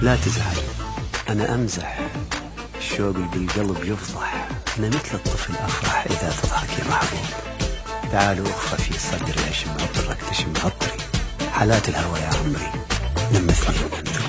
لا تزعل، أنا أمزح، الشوق اللي بالقلب يفضح، أنا مثل الطفل أفرح إذا تضحك يا محبوب. تعالوا أخفى في صدري أشم عطرك تشم عطري، حالات الهوى يا عمري لمسني وأنتم.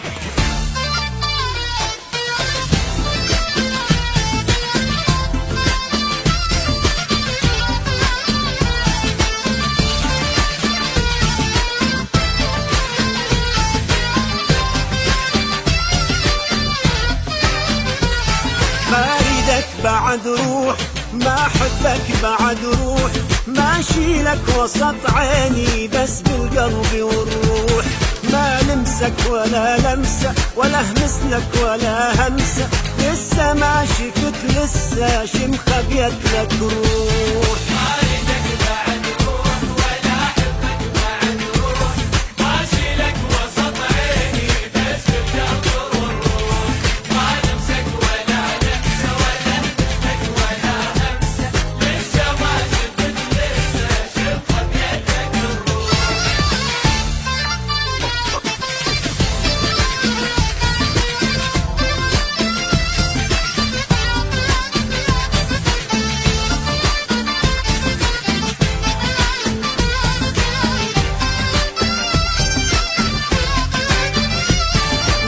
ما اريدك بعد روح، ما احبك بعد روح، ما اشيلك وسط عيني بس بالقلب والروح. ما لمسك ولا لمسة ولا همس لك ولا همسة، لسه ما شفت لسه شم خبيت لك روح. ما اريدك بعد روح ولا احبك بعد روح، ما اشيلك وسط عيني بس بالقلب والروح. ما لمسك ولا لمسة ولا همسك ولا همسة، لسه ما شفت لسه شم خبيت لك الروح.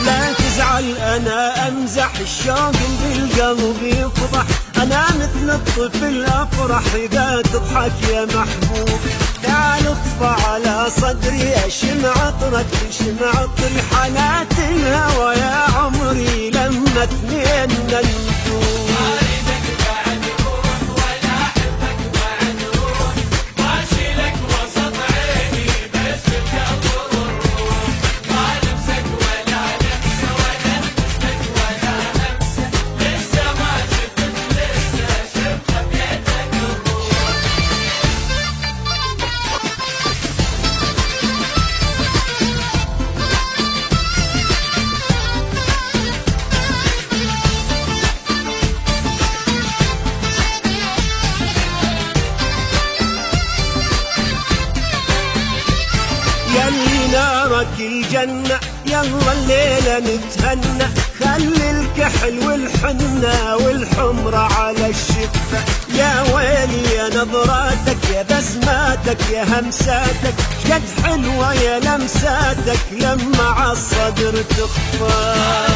لا تزعل أنا أمزح، الشوق بالقلب يفضح، أنا مثل الطفل أفرح إذا تضحك يا محبوب. تعال اطفى على صدري أشم عطرك تشم عطري، حالات الهوى يا عمري لما اثنين ننتوب. يلي نارك الجنة يلا الليلة نتهنى، خلي الكحل والحنة والحمرة على الشفة. يا ويلي يا نظراتك يا بسماتك يا همساتك، قد حلوة يا لمساتك لما عالصدر تخفى.